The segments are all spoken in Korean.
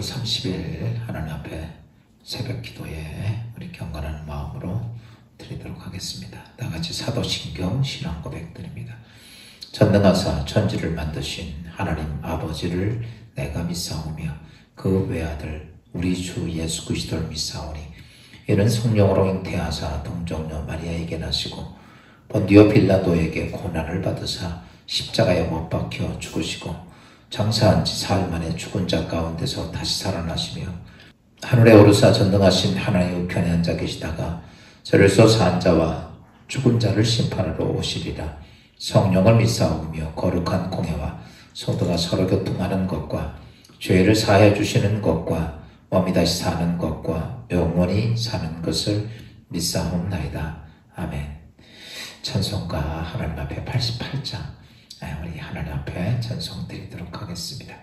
30일 하나님 앞에 새벽 기도에 우리 경건하는 마음으로 드리도록 하겠습니다. 다같이 사도신경 신앙 고백 드립니다. 전능하사 천지를 만드신 하나님 아버지를 내가 믿사오며 그 외아들 우리 주 예수 그리스도를 믿사오니 이는 성령으로 잉태하사 동정녀 마리아에게 나시고 본디오 빌라도에게 고난을 받으사 십자가에 못 박혀 죽으시고 장사한 지 사흘 만에 죽은 자 가운데서 다시 살아나시며 하늘에 오르사 전능하신 하나님의 우편에 앉아 계시다가 저를 쏘사한 자와 죽은 자를 심판하러 오시리라. 성령을 믿사오며 거룩한 공회와 성도가 서로 교통하는 것과 죄를 사하여 주시는 것과 몸이 다시 사는 것과 영원히 사는 것을 믿사옵나이다. 아멘. 찬송가 하나님 앞에 88장 우리 하나님 앞에 찬송 드리도록 하겠습니다.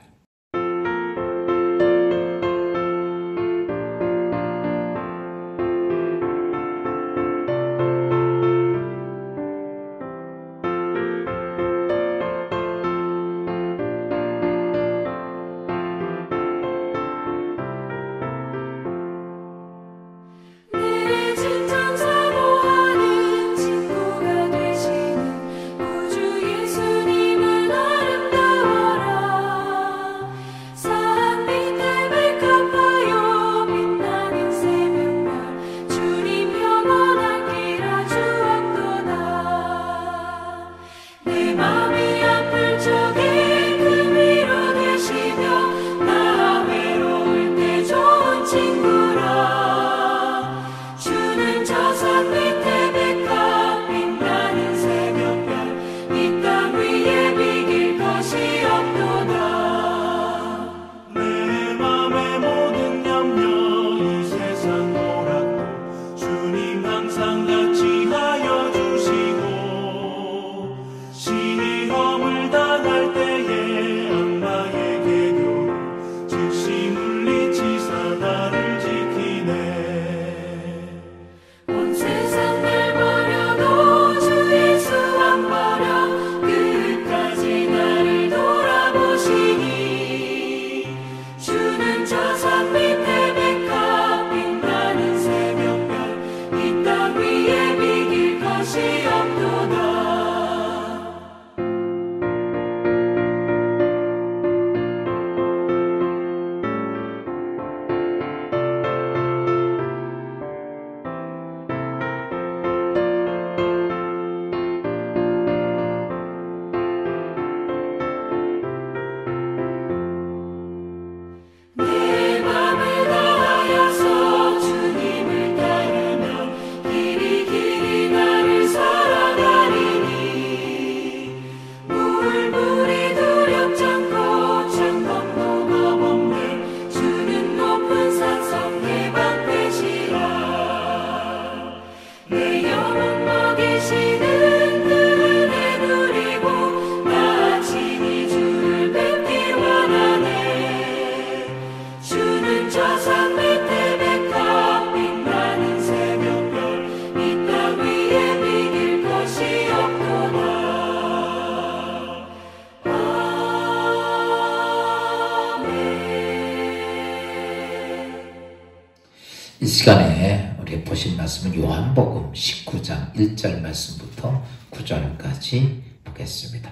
이 시간에 우리 보신 말씀은 요한복음 19장 1절 말씀부터 9절까지 보겠습니다.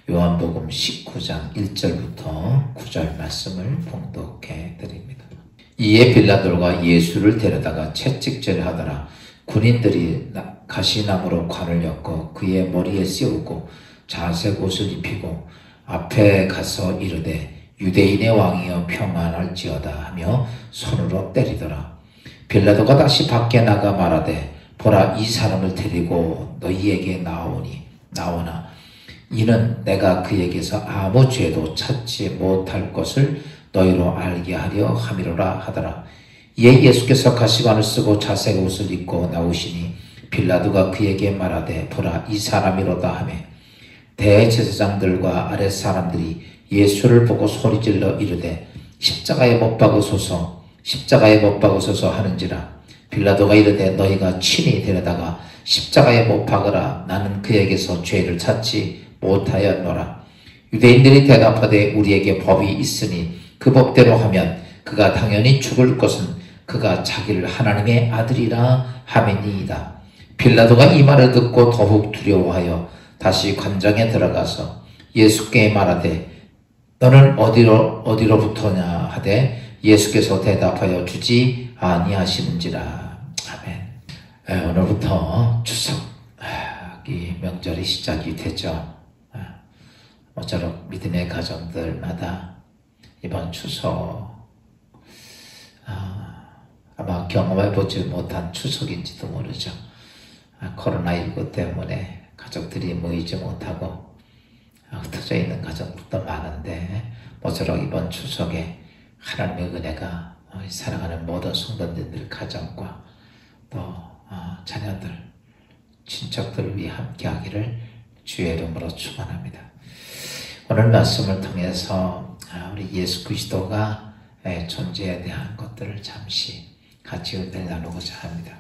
요한복음 19장 1절부터 9절 말씀을 봉독해 드립니다. 이에 빌라도가 예수를 데려다가 채찍질을 하더라. 군인들이 가시나무로 관을 엮어 그의 머리에 씌우고 자색 옷을 입히고 앞에 가서 이르되 유대인의 왕이여 평안할지어다 하며 손으로 때리더라. 빌라도가 다시 밖에 나가 말하되 보라 이 사람을 데리고 너희에게 나오나 이는 내가 그에게서 아무 죄도 찾지 못할 것을 너희로 알게 하려 함이로라 하더라. 이에 예수께서 가시관을 쓰고 자색 옷을 입고 나오시니 빌라도가 그에게 말하되 보라 이 사람이로다 하며 대제사장들과 아랫 사람들이 예수를 보고 소리질러 이르되 십자가에 못 박으소서 하는지라. 빌라도가 이르되 너희가 친히 데려다가 십자가에 못 박으라. 나는 그에게서 죄를 찾지 못하였노라. 유대인들이 대답하되 우리에게 법이 있으니 그 법대로 하면 그가 당연히 죽을 것은 그가 자기를 하나님의 아들이라 함이니이다. 빌라도가 이 말을 듣고 더욱 두려워하여 다시 관장에 들어가서 예수께 말하되 너는 어디로부터냐 하되 예수께서 대답하여 주지 아니하시는지라. 아멘. 오늘부터 추석이 명절이 시작이 되죠. 모쪼록 믿음의 가정들마다 이번 추석 아마 경험해보지 못한 추석인지도 모르죠. 코로나19 때문에 가족들이 모이지 못하고 흩어져 있는 가정들도 많은데 모쪼록 이번 추석에 하나님의 은혜가 사랑하는 모든 성도님들 가정과 또 자녀들, 친척들 위해 함께하기를 주의 이름으로 축원합니다. 오늘 말씀을 통해서 우리 예수 그리스도가 존재에 대한 것들을 잠시 같이 은혜를 나누고자 합니다.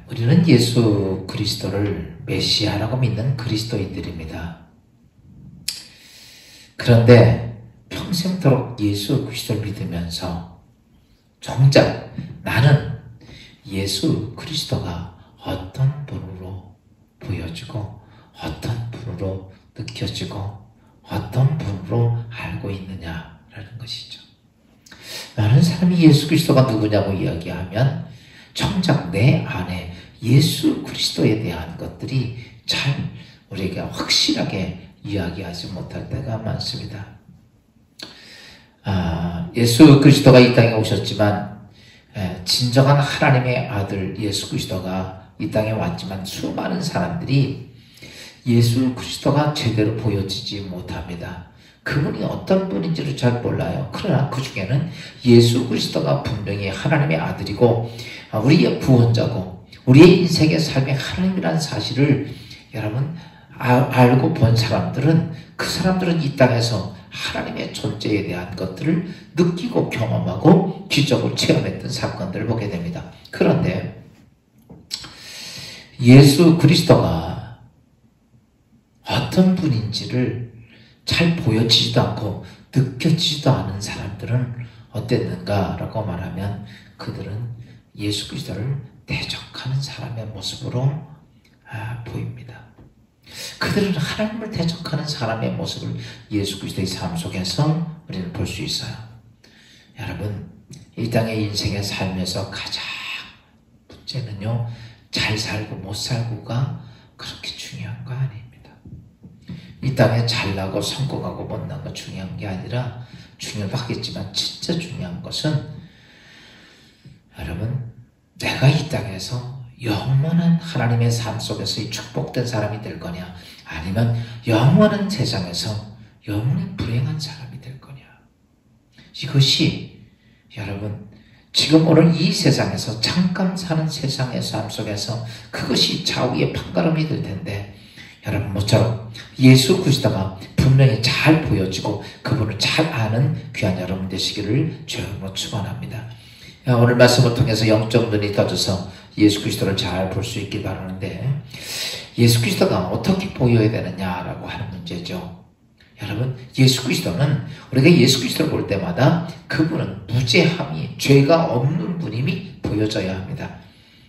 우리는 예수 그리스도를 메시아라고 믿는 그리스도인들입니다. 그런데 평생토록 예수 그리스도를 믿으면서 정작 나는 예수 그리스도가 어떤 분으로 보여지고 어떤 분으로 느껴지고 어떤 분으로 알고 있느냐라는 것이죠. 많은 사람이 예수 그리스도가 누구냐고 이야기하면 정작 내 안에 예수 그리스도에 대한 것들이 잘 우리가 확실하게 이야기하지 못할 때가 많습니다. 예수 그리스도가 이 땅에 오셨지만 진정한 하나님의 아들 예수 그리스도가 이 땅에 왔지만 수많은 사람들이 예수 그리스도가 제대로 보여지지 못합니다. 그분이 어떤 분인지를 잘 몰라요. 그러나 그 중에는 예수 그리스도가 분명히 하나님의 아들이고 우리의 구원자고 우리의 인생의 삶의 하나님이라는 사실을 여러분 알고 본 사람들은 그 사람들은 이 땅에서 하나님의 존재에 대한 것들을 느끼고 경험하고 기적을 체험했던 사건들을 보게 됩니다. 그런데 예수 그리스도가 어떤 분인지를 잘 보여지지도 않고 느껴지지도 않은 사람들은 어땠는가라고 말하면 그들은 예수 그리스도를 대적하는 사람의 모습으로 보입니다. 그들은 하나님을 대적하는 사람의 모습을 예수 그리스도의 삶 속에서 우리는 볼 수 있어요. 여러분, 이 땅의 인생의 삶에서 가장 문제는요, 잘 살고 못 살고가 그렇게 중요한 거 아닙니다. 이 땅에 잘나고 성공하고 못나고 중요한 게 아니라 중요하겠지만 진짜 중요한 것은 여러분, 내가 이 땅에서 영원한 하나님의 삶 속에서 이 축복된 사람이 될 거냐, 아니면 영원한 세상에서 영원히 불행한 사람이 될 거냐. 이것이 여러분 지금 오늘 이 세상에서 잠깐 사는 세상의 삶 속에서 그것이 좌우의 판가름이 될 텐데, 여러분 모처럼 예수 그리스도가 분명히 잘 보여지고 그분을 잘 아는 귀한 여러분 되시기를 주님으로 축원합니다. 오늘 말씀을 통해서 영적 눈이 떠져서 예수 그리스도를 잘 볼 수 있길 바라는데, 예수 그리스도가 어떻게 보여야 되느냐라고 하는 문제죠. 여러분, 예수 그리스도는 우리가 예수 그리스도를 볼 때마다 그분은 무죄함이, 죄가 없는 분임이 보여져야 합니다.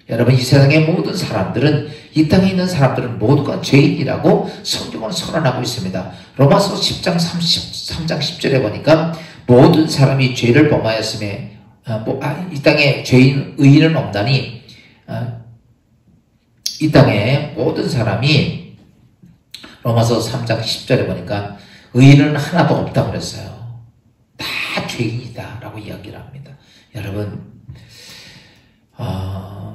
여러분, 이 세상의 모든 사람들은, 이 땅에 있는 사람들은 모두가 죄인이라고 성경은 선언하고 있습니다. 로마서 10장 3장 10절에 보니까 모든 사람이 죄를 범하였음에 이 땅에 의인은 없나니, 이 땅에 모든 사람이, 로마서 3장 10절에 보니까 의인은 하나도 없다고 그랬어요. 다 죄인이다 라고 이야기를 합니다. 여러분,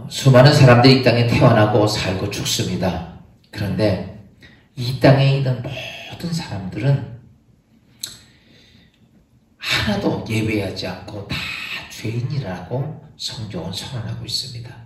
수많은 사람들이 이 땅에 태어나고 살고 죽습니다. 그런데 이 땅에 있는 모든 사람들은 하나도 예외하지 않고 다 죄인이라고 성경은 선언하고 있습니다.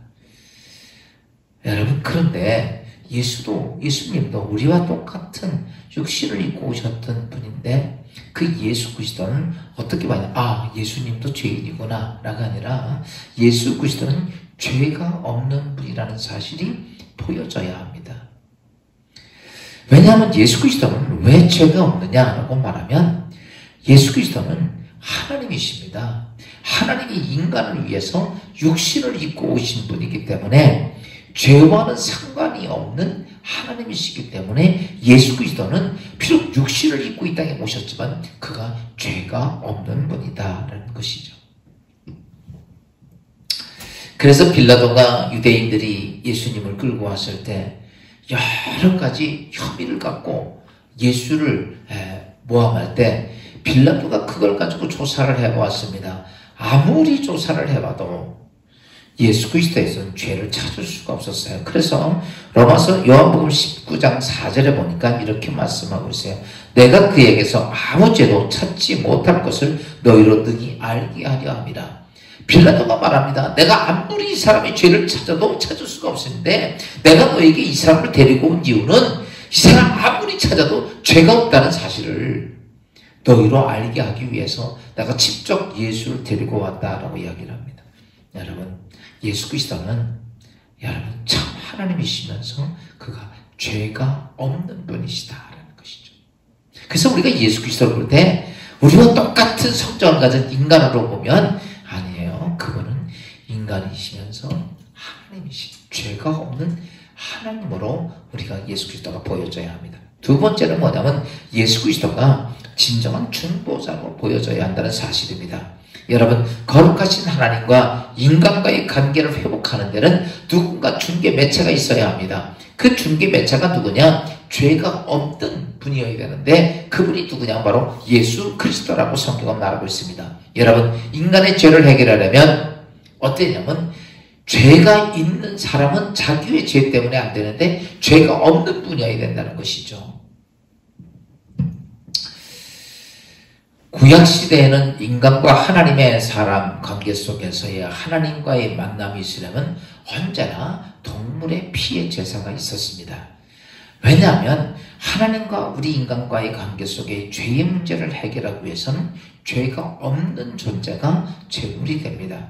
여러분, 그런데 예수님도 우리와 똑같은 육신을 입고 오셨던 분인데, 그 예수 그리스도는 어떻게 봐야, 예수님도 죄인이구나 라가 아니라 예수 그리스도는 죄가 없는 분이라는 사실이 보여져야 합니다. 왜냐하면 예수 그리스도는 왜 죄가 없느냐라고 말하면, 예수 그리스도는 하나님이십니다. 하나님이 인간을 위해서 육신을 입고 오신 분이기 때문에 죄와는 상관이 없는 하나님이시기 때문에 예수 그리스도는 비록 육신을 입고 이 땅에 오셨지만 그가 죄가 없는 분이다라는 것이죠. 그래서 빌라도가 유대인들이 예수님을 끌고 왔을 때 여러 가지 혐의를 갖고 예수를 모함할 때 빌라도가 그걸 가지고 조사를 해보았습니다. 아무리 조사를 해봐도 예수 그리스도에서는 죄를 찾을 수가 없었어요. 그래서 로마서 요한복음 19장 4절에 보니까 이렇게 말씀하고 있어요. 내가 그에게서 아무 죄도 찾지 못할 것을 너희로 능히 알게 하려 함이라. 빌라도가 말합니다. 내가 아무리 이 사람의 죄를 찾아도 찾을 수가 없는데 내가 너에게 이 사람을 데리고 온 이유는 이 사람 아무리 찾아도 죄가 없다는 사실을 너희로 알게 하기 위해서 내가 직접 예수를 데리고 왔다라고 이야기를 합니다. 여러분, 예수 그리스도는 여러분 참 하나님이시면서 그가 죄가 없는 분이시다라는 것이죠. 그래서 우리가 예수 그리스도를 볼 때 우리와 똑같은 성정을 가진 인간으로 보면 아니에요. 그분은 인간이시면서 하나님이신 죄가 없는 하나님으로 우리가 예수 그리스도가 보여져야 합니다. 두 번째는 뭐냐면 예수 그리스도가 진정한 중보자로 보여져야 한다는 사실입니다. 여러분, 거룩하신 하나님과 인간과의 관계를 회복하는 데는 누군가 중개 매체가 있어야 합니다. 그 중개 매체가 누구냐? 죄가 없는 분이어야 되는데 그분이 누구냐? 바로 예수 그리스도라고 성경은 말하고 있습니다. 여러분, 인간의 죄를 해결하려면 어떠냐면 죄가 있는 사람은 자기의 죄 때문에 안 되는데 죄가 없는 분이어야 된다는 것이죠. 구약시대에는 인간과 하나님의 사람 관계 속에서의 하나님과의 만남이 있으려면 언제나 동물의 피의 제사가 있었습니다. 왜냐하면 하나님과 우리 인간과의 관계 속에 죄의 문제를 해결하기 위해서는 죄가 없는 존재가 제물이 됩니다.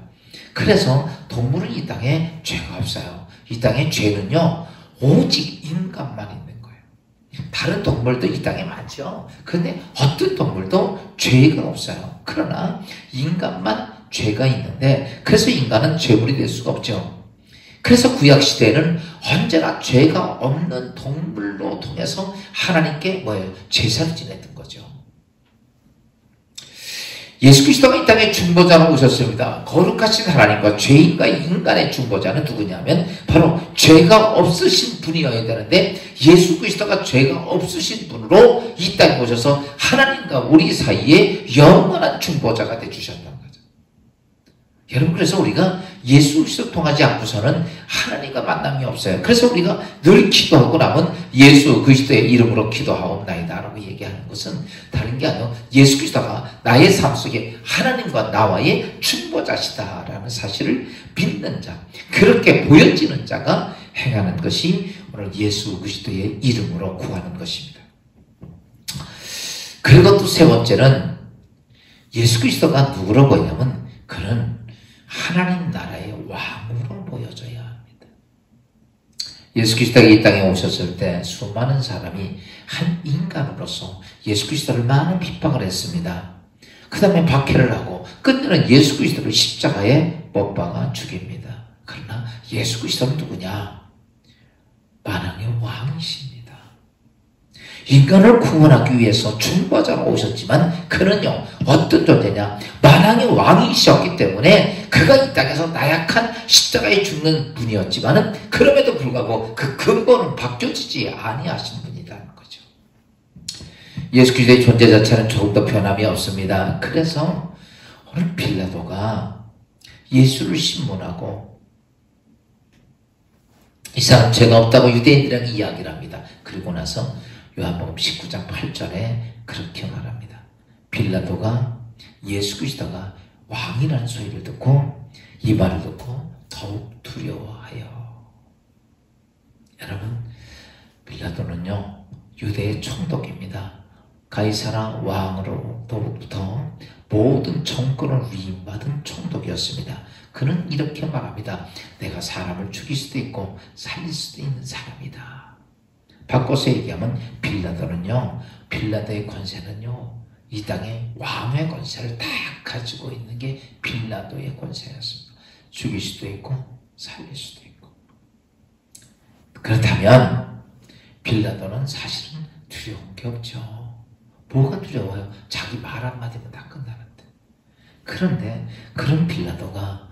그래서 동물은 이 땅에 죄가 없어요. 이 땅에 죄는요 오직 인간만 있는 거예요. 다른 동물도 이 땅에 많죠. 그런데 어떤 동물도 죄가 없어요. 그러나 인간만 죄가 있는데 그래서 인간은 죄물이 될 수가 없죠. 그래서 구약시대에는 언제나 죄가 없는 동물로 통해서 하나님께 뭐예요? 제사를 지냈던 거죠. 예수 그리스도가 이 땅에 중보자로 오셨습니다. 거룩하신 하나님과 죄인과 인간의 중보자는 누구냐면 바로 죄가 없으신 분이어야 되는데 예수 그리스도가 죄가 없으신 분으로 이 땅에 오셔서 하나님과 우리 사이에 영원한 중보자가 되주셨다는 거죠. 여러분, 그래서 우리가 예수 그리스도 통하지 않고서는 하나님과 만남이 없어요. 그래서 우리가 늘 기도하고 나면 예수 그리스도의 이름으로 기도하옵나이다 라고 얘기하는 것은 다른 게 아니고 예수 그리스도가 나의 삶 속에 하나님과 나와의 중보자시다라는 사실을 믿는 자, 그렇게 보여지는 자가 행하는 것이 오늘 예수 그리스도의 이름으로 구하는 것입니다. 그리고 또 세 번째는 예수 그리스도가 누구로 보이냐면 그는 하나님 나라의 왕으로 보여져야 합니다. 예수 그리스도가 이 땅에 오셨을 때 수많은 사람이 한 인간으로서 예수 그리스도를 많은 핍박을 했습니다. 그 다음에 박해를 하고 끝내는 예수 그리스도를 십자가에 못 박아 죽입니다. 그러나 예수 그리스도는 누구냐? 만왕의 왕이십니다. 인간을 구원하기 위해서 중보자로 오셨지만 그는요 어떤 존재냐? 만왕의 왕이셨기 때문에 그가 이 땅에서 나약한 십자가에 죽는 분이었지만은 그럼에도 불구하고 그 근본은 바뀌어지지 아니하신 분이라는 거죠. 예수 그리스도의 존재 자체는 조금 더 변함이 없습니다. 그래서 오늘 빌라도가 예수를 신문하고 이 사람 죄가 없다고 유대인들에게 이야기를 합니다. 그리고 나서 요한복음 19장 8절에 그렇게 말합니다. 빌라도가 예수 그리스도가 왕이라는 소리를 듣고 이 말을 듣고 더욱 두려워하여. 여러분, 빌라도는요 유대의 총독입니다. 가이사라 왕으로부터 모든 정권을 위임받은 총독이었습니다. 그는 이렇게 말합니다. 내가 사람을 죽일 수도 있고 살릴 수도 있는 사람이다. 바꿔서 얘기하면 빌라도의 권세는요 이 땅에 왕의 권세를 다 가지고 있는 게 빌라도의 권세였습니다. 죽일 수도 있고 살릴 수도 있고. 그렇다면 빌라도는 사실은 두려운 게 없죠. 뭐가 두려워요? 자기 말 한마디면 다 끝나는데. 그런데 그런 빌라도가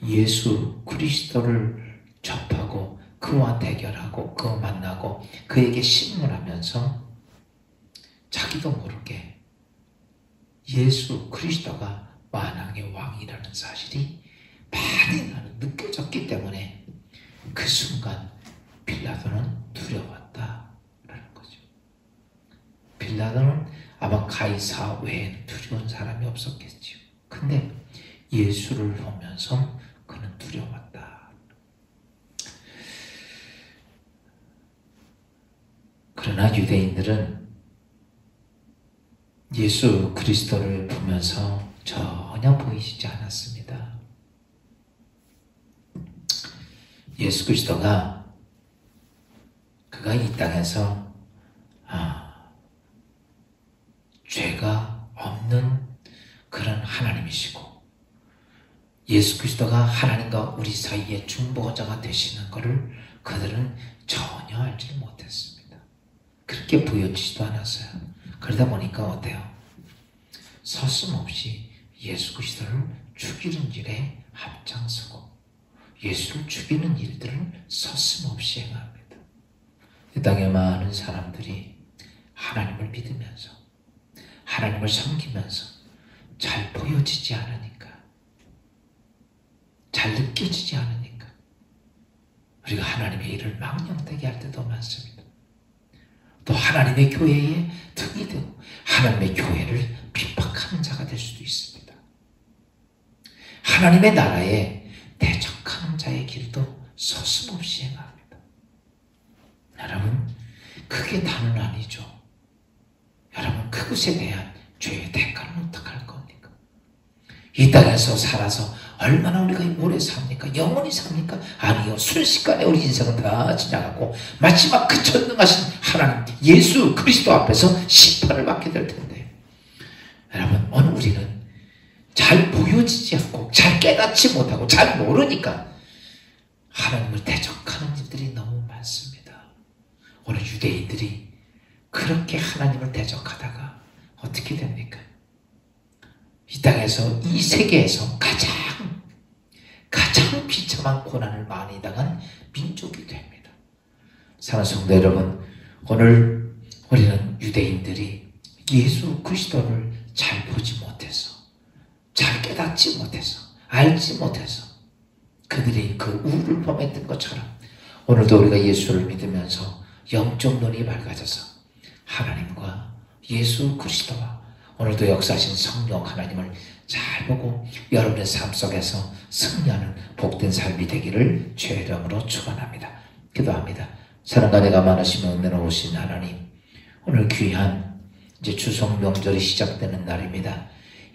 예수 그리스도를 접하고 그와 대결하고 그와 만나고 그에게 신문하면서 자기도 모르게 예수 그리스도가 만왕의 왕이라는 사실이 많이 나는 느껴졌기 때문에 그 순간 빌라도는 두려웠다라는 거죠. 빌라도는 아마 가이사 외에는 두려운 사람이 없었겠죠. 근데 예수를 보면서 그는 두려웠다. 그러나 유대인들은 예수 그리스도를 보면서 전혀 보이시지 않았습니다. 예수 그리스도가 그가 이 땅에서 죄가 없는 그런 하나님이시고 예수 그리스도가 하나님과 우리 사이의 중보자가 되시는 것을 그들은 전혀 알지 못했습니다. 그렇게 보여지지도 않았어요. 그러다 보니까 어때요? 서슴없이 예수 그리스도를 죽이는 일에 앞장서고 예수를 죽이는 일들을 서슴없이 행합니다. 이 땅에 많은 사람들이 하나님을 믿으면서 하나님을 섬기면서 잘 보여지지 않으니까 잘 느껴지지 않으니까 우리가 하나님의 일을 망령되게 할 때도 많습니다. 또 하나님의 교회에 등이 되고 하나님의 교회를 핍박하는 자가 될 수도 있습니다. 하나님의 나라에 대적하는 자의 길도 서슴없이 행합니다. 여러분, 그게 다는 아니죠. 여러분, 그것에 대한 죄의 대가는 어떡할 겁니까? 이 땅에서 살아서 얼마나 우리가 오래 삽니까? 영원히 삽니까? 아니요. 순식간에 우리 인생은 다 지나가고 마지막 그 전능하신 하나님 예수 그리스도 앞에서 심판을 받게 될 텐데 여러분, 오늘 우리는 잘 보여지지 않고 잘 깨닫지 못하고 잘 모르니까 하나님을 대적하는 일들이 너무 많습니다. 오늘 유대인들이 그렇게 하나님을 대적하다가 어떻게 됩니까? 이 땅에서 이 세계에서 가장 비참한 고난을 많이 당한 민족이 됩니다. 사랑하는 성도 여러분, 오늘 우리는 유대인들이 예수 그리스도를 잘 보지 못해서 잘 깨닫지 못해서 알지 못해서 그들이 그 우를 범했던 것처럼 오늘도 우리가 예수를 믿으면서 영적 눈이 밝아져서 하나님과 예수 그리스도와 오늘도 역사하신 성령 하나님을 잘 보고 여러분의 삶 속에서 승리하는 복된 삶이 되기를 주의 이름으로 축원합니다. 기도합니다. 사랑과 은혜가 많으시며 은혜로우신 하나님, 오늘 귀한 이제 추석 명절이 시작되는 날입니다.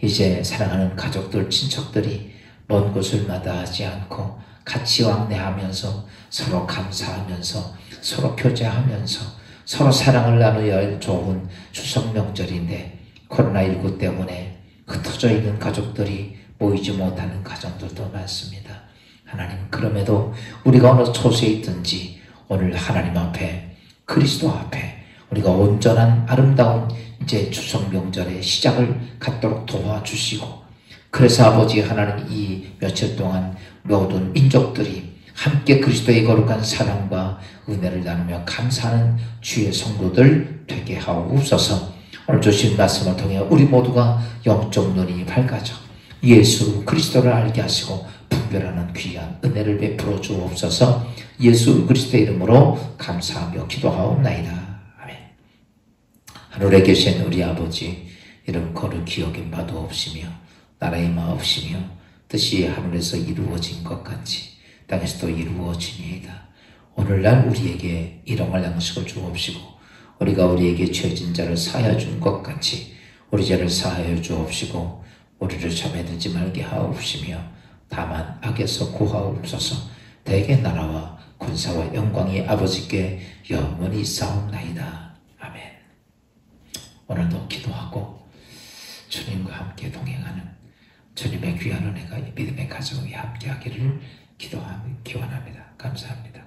이제 사랑하는 가족들, 친척들이 먼 곳을 마다하지 않고 같이 왕래하면서 서로 감사하면서 서로 교제하면서 서로 사랑을 나누어야 할 좋은 추석 명절인데 코로나19 때문에 흩어져 있는 가족들이 모이지 못하는 가정들도 많습니다. 하나님, 그럼에도 우리가 어느 곳에 있든지 오늘 하나님 앞에 그리스도 앞에 우리가 온전한 아름다운 이제 추석 명절의 시작을 갖도록 도와주시고 그래서 아버지 하나님 이 며칠 동안 모든 민족들이 함께 그리스도의 거룩한 사랑과 은혜를 나누며 감사하는 주의 성도들 되게 하옵소서. 오늘 주신 말씀을 통해 우리 모두가 영적 눈이 밝아져 예수 그리스도를 알게 하시고 분별하는 귀한 은혜를 베풀어 주옵소서. 예수 그리스도의 이름으로 감사하며 기도하옵나이다. 아멘. 하늘에 계신 우리 아버지, 이름 거룩히 여김 바도 없으며 나라의 마옵시며 뜻이 하늘에서 이루어진 것 같이 땅에서도 이루어지니이다. 오늘날 우리에게 일용할 양식을 주옵시고 우리가 우리에게 죄진 자를 사하여 준 것 같이 우리 죄를 사하여 주옵시고 우리를 점에 들지 말게 하옵시며 다만 악에서 구하옵소서. 대개 나라와 권세와 영광이 아버지께 영원히 있사옵나이다. 아멘. 오늘도 기도하고 주님과 함께 동행하는 주님의 귀한 은혜가 이 믿음의 가정에 함께하기를 기원합니다. 감사합니다.